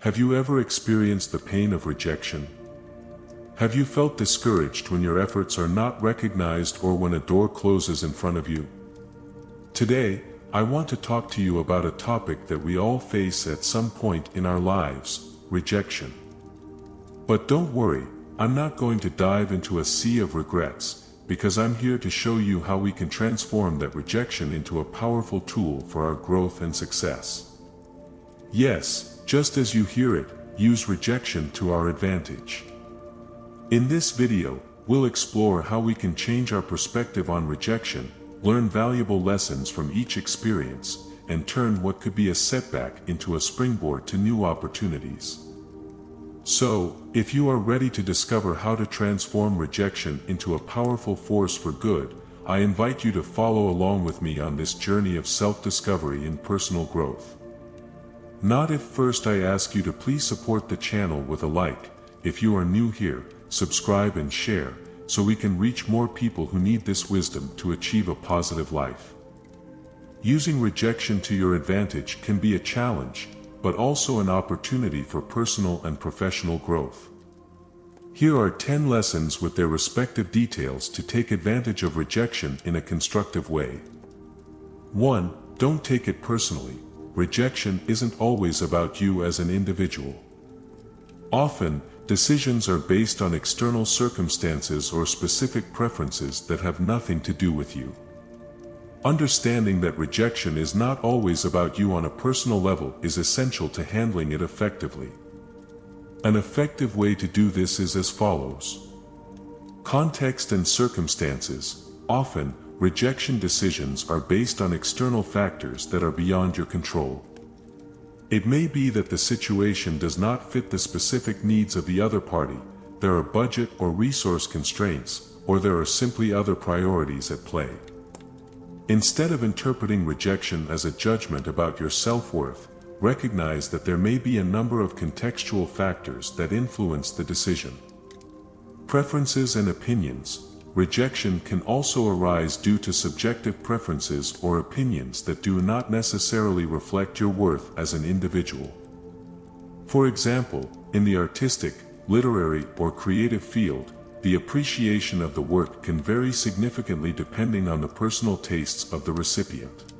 Have you ever experienced the pain of rejection? Have you felt discouraged when your efforts are not recognized or when a door closes in front of you? Today, I want to talk to you about a topic that we all face at some point in our lives: rejection. But don't worry, I'm not going to dive into a sea of regrets, because I'm here to show you how we can transform that rejection into a powerful tool for our growth and success. Yes, just as you hear it, use rejection to our advantage. In this video, we'll explore how we can change our perspective on rejection, learn valuable lessons from each experience, and turn what could be a setback into a springboard to new opportunities. So, if you are ready to discover how to transform rejection into a powerful force for good, I invite you to follow along with me on this journey of self-discovery and personal growth. Not if first I ask you to please support the channel with a like. If you are new here, subscribe and share, so we can reach more people who need this wisdom to achieve a positive life. Using rejection to your advantage can be a challenge, but also an opportunity for personal and professional growth. Here are 10 lessons with their respective details to take advantage of rejection in a constructive way. 1. Don't take it personally. Rejection isn't always about you as an individual. Often, decisions are based on external circumstances or specific preferences that have nothing to do with you. Understanding that rejection is not always about you on a personal level is essential to handling it effectively. An effective way to do this is as follows. Context and circumstances. Often, rejection decisions are based on external factors that are beyond your control. It may be that the situation does not fit the specific needs of the other party, there are budget or resource constraints, or there are simply other priorities at play. Instead of interpreting rejection as a judgment about your self-worth, recognize that there may be a number of contextual factors that influence the decision. Preferences and opinions. Rejection can also arise due to subjective preferences or opinions that do not necessarily reflect your worth as an individual. For example, in the artistic, literary, or creative field, the appreciation of the work can vary significantly depending on the personal tastes of the recipient.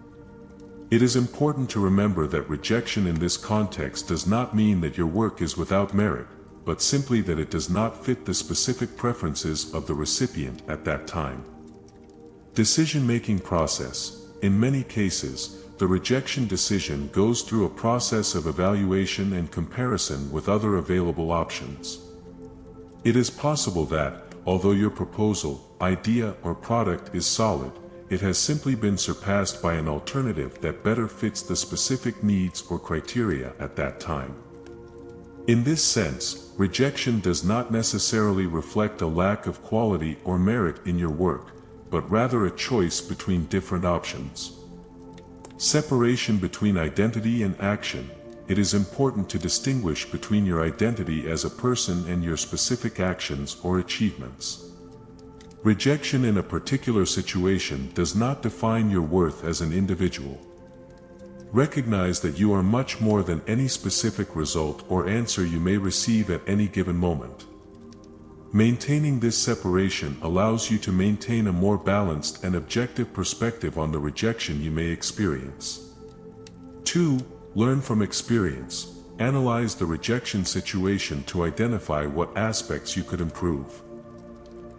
It is important to remember that rejection in this context does not mean that your work is without merit, but simply that it does not fit the specific preferences of the recipient at that time. Decision-making process. In many cases, the rejection decision goes through a process of evaluation and comparison with other available options. It is possible that, although your proposal, idea, or product is solid, it has simply been surpassed by an alternative that better fits the specific needs or criteria at that time. In this sense, rejection does not necessarily reflect a lack of quality or merit in your work, but rather a choice between different options. Separation between identity and action. It is important to distinguish between your identity as a person and your specific actions or achievements. Rejection in a particular situation does not define your worth as an individual. Recognize that you are much more than any specific result or answer you may receive at any given moment. Maintaining this separation allows you to maintain a more balanced and objective perspective on the rejection you may experience. 2. Learn from experience. Analyze the rejection situation to identify what aspects you could improve.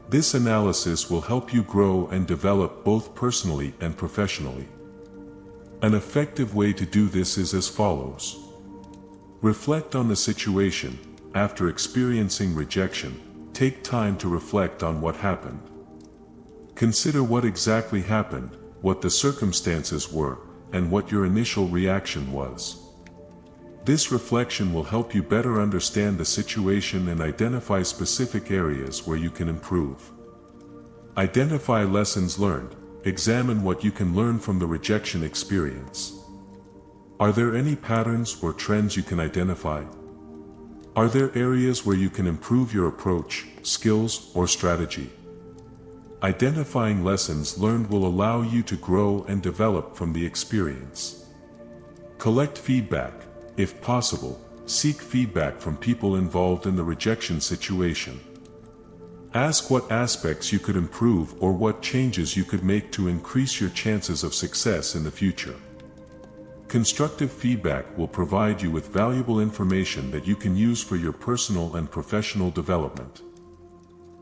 This analysis will help you grow and develop both personally and professionally. An effective way to do this is as follows. Reflect on the situation. After experiencing rejection, take time to reflect on what happened. Consider what exactly happened, what the circumstances were, and what your initial reaction was. This reflection will help you better understand the situation and identify specific areas where you can improve. Identify lessons learned. Examine what you can learn from the rejection experience. Are there any patterns or trends you can identify? Are there areas where you can improve your approach, skills, or strategy? Identifying lessons learned will allow you to grow and develop from the experience. Collect feedback. If possible, seek feedback from people involved in the rejection situation. Ask what aspects you could improve or what changes you could make to increase your chances of success in the future. Constructive feedback will provide you with valuable information that you can use for your personal and professional development.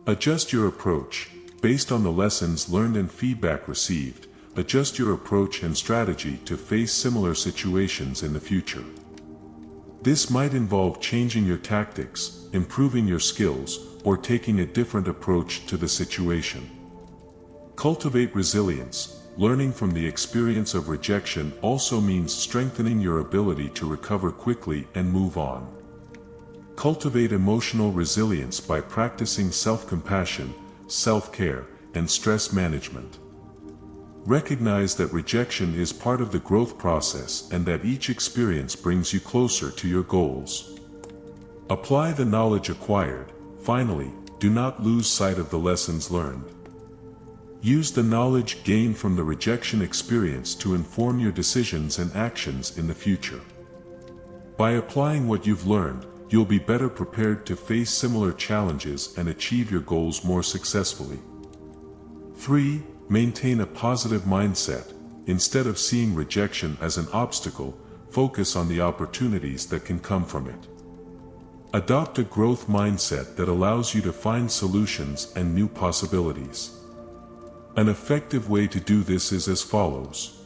Adjust your approach. Based on the lessons learned and feedback received, adjust your approach and strategy to face similar situations in the future. This might involve changing your tactics, improving your skills, or taking a different approach to the situation. Cultivate resilience. Learning from the experience of rejection also means strengthening your ability to recover quickly and move on. Cultivate emotional resilience by practicing self-compassion, self-care, and stress management. Recognize that rejection is part of the growth process and that each experience brings you closer to your goals. Apply the knowledge acquired. Finally, do not lose sight of the lessons learned. Use the knowledge gained from the rejection experience to inform your decisions and actions in the future. By applying what you've learned, you'll be better prepared to face similar challenges and achieve your goals more successfully. 3. Maintain a positive mindset. Instead of seeing rejection as an obstacle, focus on the opportunities that can come from it. Adopt a growth mindset that allows you to find solutions and new possibilities. An effective way to do this is as follows.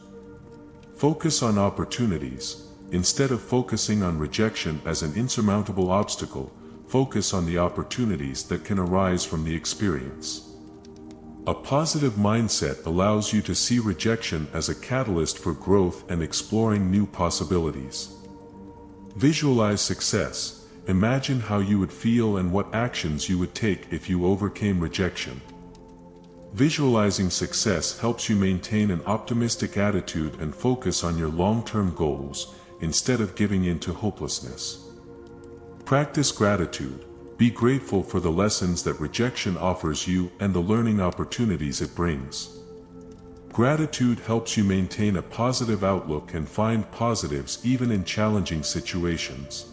Focus on opportunities. Instead of focusing on rejection as an insurmountable obstacle, focus on the opportunities that can arise from the experience. A positive mindset allows you to see rejection as a catalyst for growth and exploring new possibilities. Visualize success. Imagine how you would feel and what actions you would take if you overcame rejection. Visualizing success helps you maintain an optimistic attitude and focus on your long-term goals, instead of giving in to hopelessness. Practice gratitude. Be grateful for the lessons that rejection offers you and the learning opportunities it brings. Gratitude helps you maintain a positive outlook and find positives even in challenging situations.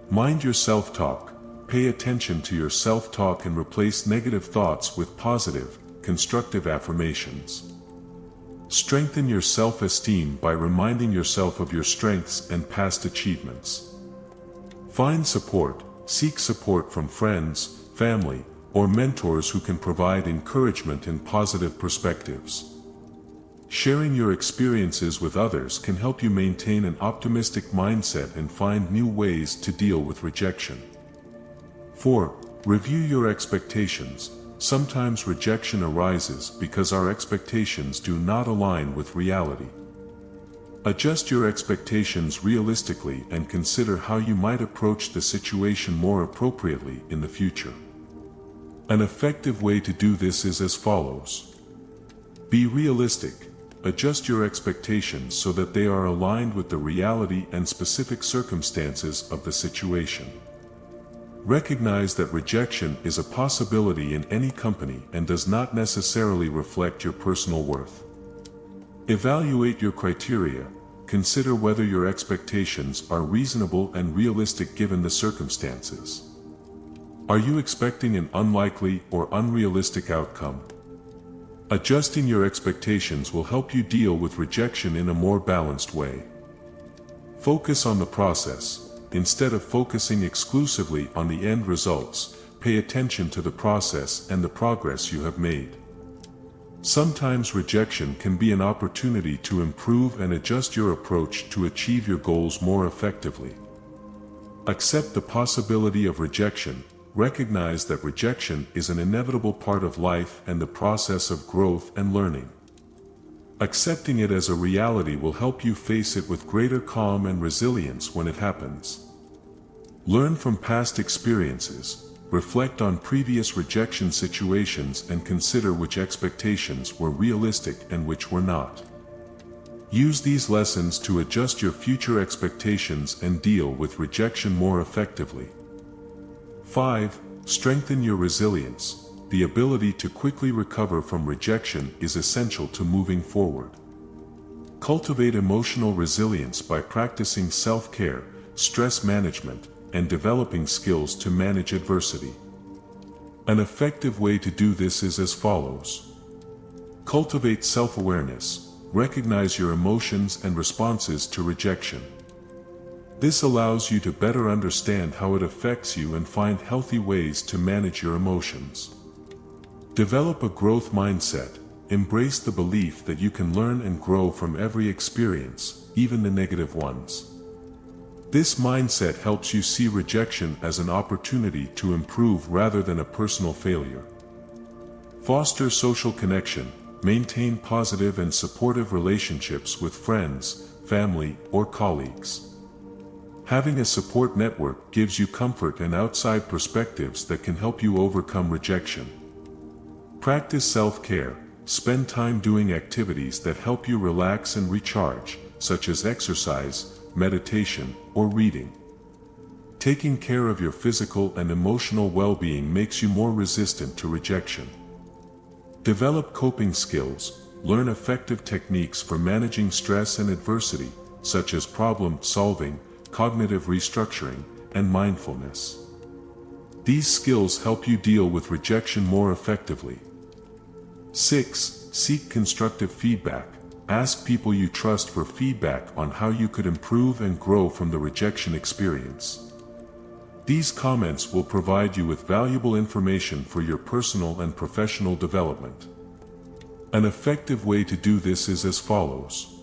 Mind your self-talk. Pay attention to your self-talk and replace negative thoughts with positive, constructive affirmations. Strengthen your self-esteem by reminding yourself of your strengths and past achievements. Find support. Seek support from friends, family, or mentors who can provide encouragement and positive perspectives. Sharing your experiences with others can help you maintain an optimistic mindset and find new ways to deal with rejection. 4. Review your expectations. Sometimes rejection arises because our expectations do not align with reality. Adjust your expectations realistically and consider how you might approach the situation more appropriately in the future. An effective way to do this is as follows. Be realistic. Adjust your expectations so that they are aligned with the reality and specific circumstances of the situation. Recognize that rejection is a possibility in any company and does not necessarily reflect your personal worth. Evaluate your criteria. Consider whether your expectations are reasonable and realistic given the circumstances. Are you expecting an unlikely or unrealistic outcome? Adjusting your expectations will help you deal with rejection in a more balanced way. Focus on the process. Instead of focusing exclusively on the end results, pay attention to the process and the progress you have made. Sometimes rejection can be an opportunity to improve and adjust your approach to achieve your goals more effectively. Accept the possibility of rejection. Recognize that rejection is an inevitable part of life and the process of growth and learning. Accepting it as a reality will help you face it with greater calm and resilience when it happens. Learn from past experiences. Reflect on previous rejection situations and consider which expectations were realistic and which were not. Use these lessons to adjust your future expectations and deal with rejection more effectively. 5. Strengthen your resilience. The ability to quickly recover from rejection is essential to moving forward. Cultivate emotional resilience by practicing self-care. stress management, and developing skills to manage adversity. An effective way to do this is as follows. Cultivate self-awareness. Recognize your emotions and responses to rejection. This allows you to better understand how it affects you and find healthy ways to manage your emotions. Develop a growth mindset. Embrace the belief that you can learn and grow from every experience, even the negative ones. This mindset helps you see rejection as an opportunity to improve rather than a personal failure. Foster social connection. Maintain positive and supportive relationships with friends, family, or colleagues. Having a support network gives you comfort and outside perspectives that can help you overcome rejection. Practice self-care. Spend time doing activities that help you relax and recharge, such as exercise, meditation, or reading. Taking care of your physical and emotional well-being makes you more resistant to rejection. Develop coping skills. Learn effective techniques for managing stress and adversity, such as problem solving, cognitive restructuring, and mindfulness. These skills help you deal with rejection more effectively. 6. Seek constructive feedback. Ask people you trust for feedback on how you could improve and grow from the rejection experience. These comments will provide you with valuable information for your personal and professional development. An effective way to do this is as follows.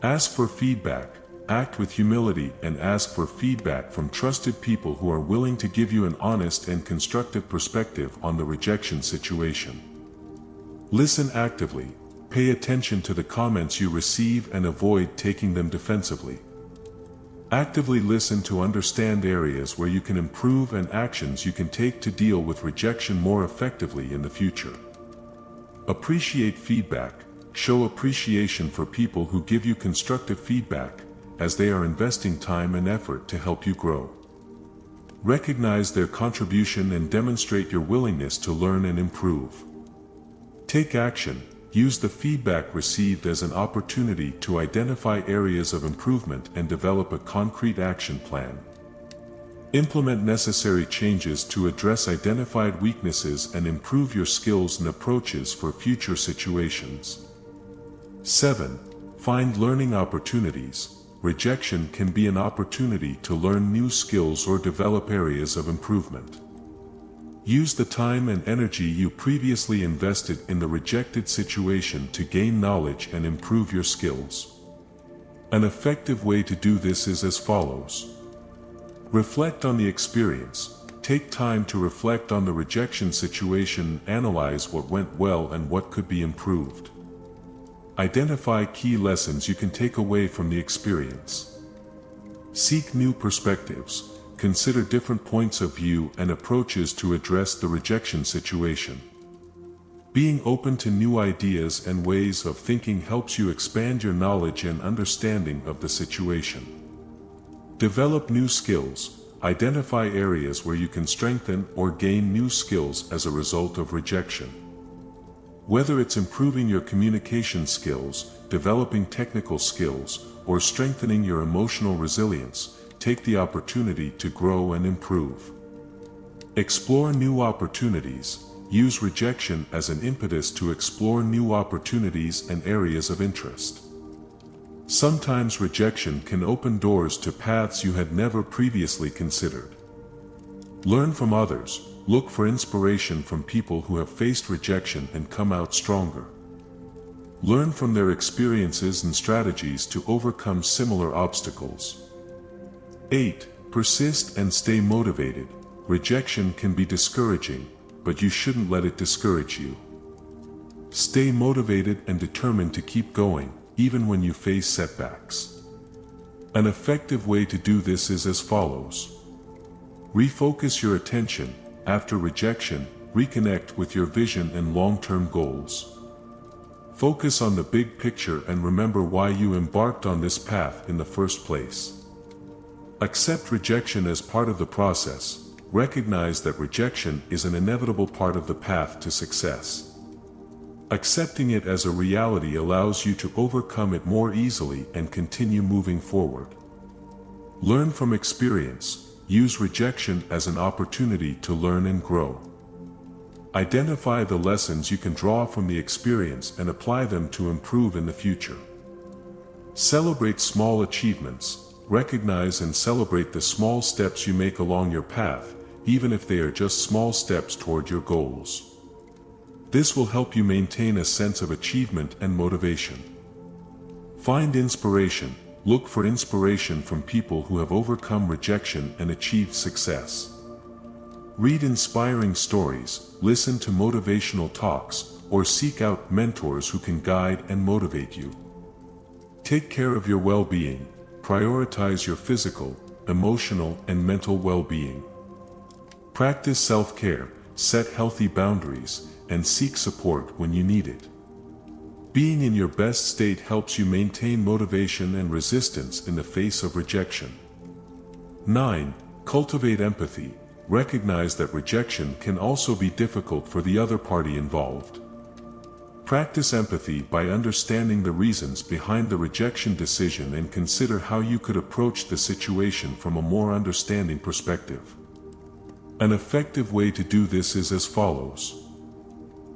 Ask for feedback. Act with humility and ask for feedback from trusted people who are willing to give you an honest and constructive perspective on the rejection situation. Listen actively. Pay attention to the comments you receive and avoid taking them defensively. Actively listen to understand areas where you can improve and actions you can take to deal with rejection more effectively in the future. Appreciate feedback. Show appreciation for people who give you constructive feedback, as they are investing time and effort to help you grow. Recognize their contribution and demonstrate your willingness to learn and improve. Take action. Use the feedback received as an opportunity to identify areas of improvement and develop a concrete action plan. Implement necessary changes to address identified weaknesses and improve your skills and approaches for future situations. 7. Find learning opportunities. Rejection can be an opportunity to learn new skills or develop areas of improvement. Use the time and energy you previously invested in the rejected situation to gain knowledge and improve your skills. An effective way to do this is as follows. Reflect on the experience. Take time to reflect on the rejection situation, analyze what went well and what could be improved. Identify key lessons you can take away from the experience. Seek new perspectives. Consider different points of view and approaches to address the rejection situation. Being open to new ideas and ways of thinking helps you expand your knowledge and understanding of the situation. Develop new skills. Identify areas where you can strengthen or gain new skills as a result of rejection. Whether it's improving your communication skills, developing technical skills, or strengthening your emotional resilience, take the opportunity to grow and improve. Explore new opportunities. Use rejection as an impetus to explore new opportunities and areas of interest. Sometimes rejection can open doors to paths you had never previously considered. Learn from others. Look for inspiration from people who have faced rejection and come out stronger. Learn from their experiences and strategies to overcome similar obstacles. 8. Persist and stay motivated. Rejection can be discouraging, but you shouldn't let it discourage you. Stay motivated and determined to keep going, even when you face setbacks. An effective way to do this is as follows. Refocus your attention. After rejection, reconnect with your vision and long-term goals. Focus on the big picture and remember why you embarked on this path in the first place. Accept rejection as part of the process. Recognize that rejection is an inevitable part of the path to success. Accepting it as a reality allows you to overcome it more easily and continue moving forward. Learn from experience. Use rejection as an opportunity to learn and grow. Identify the lessons you can draw from the experience and apply them to improve in the future. Celebrate small achievements. Recognize and celebrate the small steps you make along your path, even if they are just small steps toward your goals. This will help you maintain a sense of achievement and motivation. Find inspiration. Look for inspiration from people who have overcome rejection and achieved success. Read inspiring stories, listen to motivational talks, or seek out mentors who can guide and motivate you. Take care of your well-being. Prioritize your physical, emotional, and mental well-being. Practice self-care, set healthy boundaries, and seek support when you need it. Being in your best state helps you maintain motivation and resistance in the face of rejection. 9. Cultivate empathy. Recognize that rejection can also be difficult for the other party involved. Practice empathy by understanding the reasons behind the rejection decision and consider how you could approach the situation from a more understanding perspective. An effective way to do this is as follows.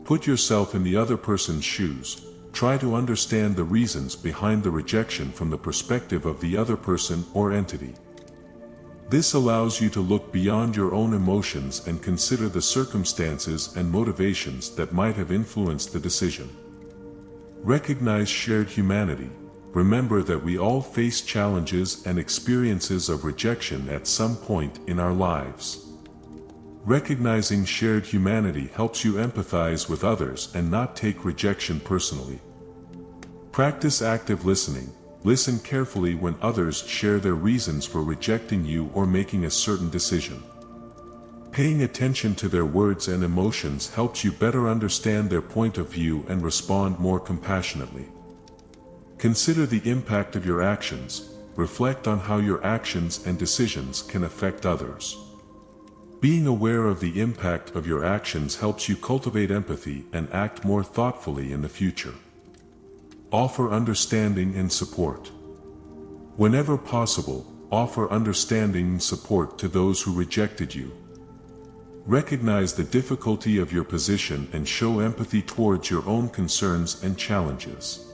Put yourself in the other person's shoes. Try to understand the reasons behind the rejection from the perspective of the other person or entity. This allows you to look beyond your own emotions and consider the circumstances and motivations that might have influenced the decision. Recognize shared humanity. Remember that we all face challenges and experiences of rejection at some point in our lives. Recognizing shared humanity helps you empathize with others and not take rejection personally. Practice active listening. Listen carefully when others share their reasons for rejecting you or making a certain decision. Paying attention to their words and emotions helps you better understand their point of view and respond more compassionately. Consider the impact of your actions. Reflect on how your actions and decisions can affect others. Being aware of the impact of your actions helps you cultivate empathy and act more thoughtfully in the future. Offer understanding and support. Whenever possible, offer understanding and support to those who rejected you. Recognize the difficulty of your position and show empathy towards your own concerns and challenges.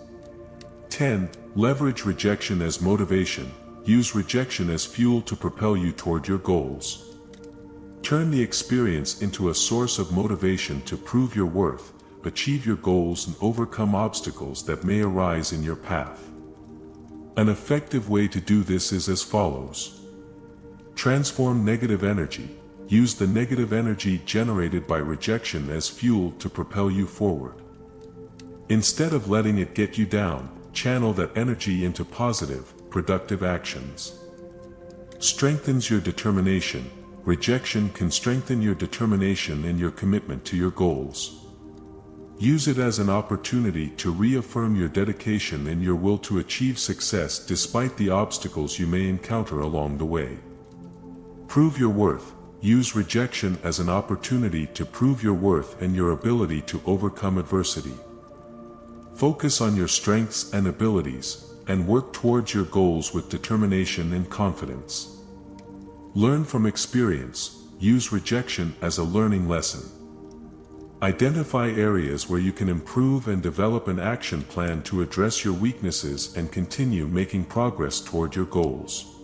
10. Leverage rejection as motivation. Use rejection as fuel to propel you toward your goals. Turn the experience into a source of motivation to prove your worth, achieve your goals, and overcome obstacles that may arise in your path. An effective way to do this is as follows. Transform negative energy. Use the negative energy generated by rejection as fuel to propel you forward. Instead of letting it get you down, channel that energy into positive, productive actions. Strengthens your determination. Rejection can strengthen your determination and your commitment to your goals. Use it as an opportunity to reaffirm your dedication and your will to achieve success despite the obstacles you may encounter along the way. Prove your worth. Use rejection as an opportunity to prove your worth and your ability to overcome adversity. Focus on your strengths and abilities, and work towards your goals with determination and confidence. Learn from experience. Use rejection as a learning lesson. Identify areas where you can improve and develop an action plan to address your weaknesses and continue making progress toward your goals.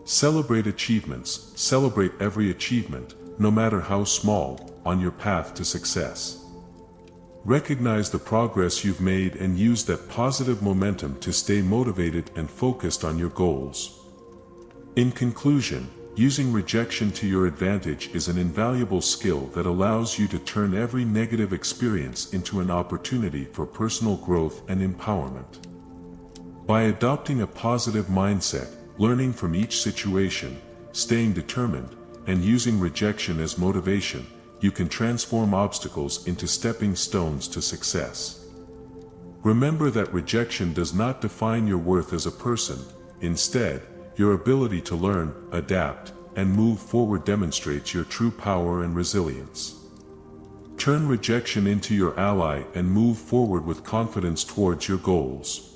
Celebrate achievements. Celebrate every achievement, no matter how small, on your path to success. Recognize the progress you've made and use that positive momentum to stay motivated and focused on your goals. In conclusion, using rejection to your advantage is an invaluable skill that allows you to turn every negative experience into an opportunity for personal growth and empowerment. By adopting a positive mindset, learning from each situation, staying determined, and using rejection as motivation, you can transform obstacles into stepping stones to success. Remember that rejection does not define your worth as a person. Instead, your ability to learn, adapt, and move forward demonstrates your true power and resilience. Turn rejection into your ally and move forward with confidence towards your goals.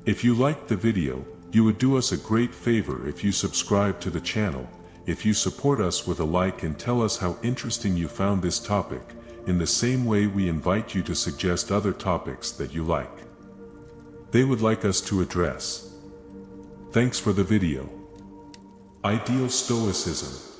If you liked the video, You would do us a great favor if you subscribe to the channel, if you support us with a like and tell us how interesting you found this topic, in the same way we invite you to suggest other topics that you like. They would like us to address. Thanks for the video. Ideal Stoicism.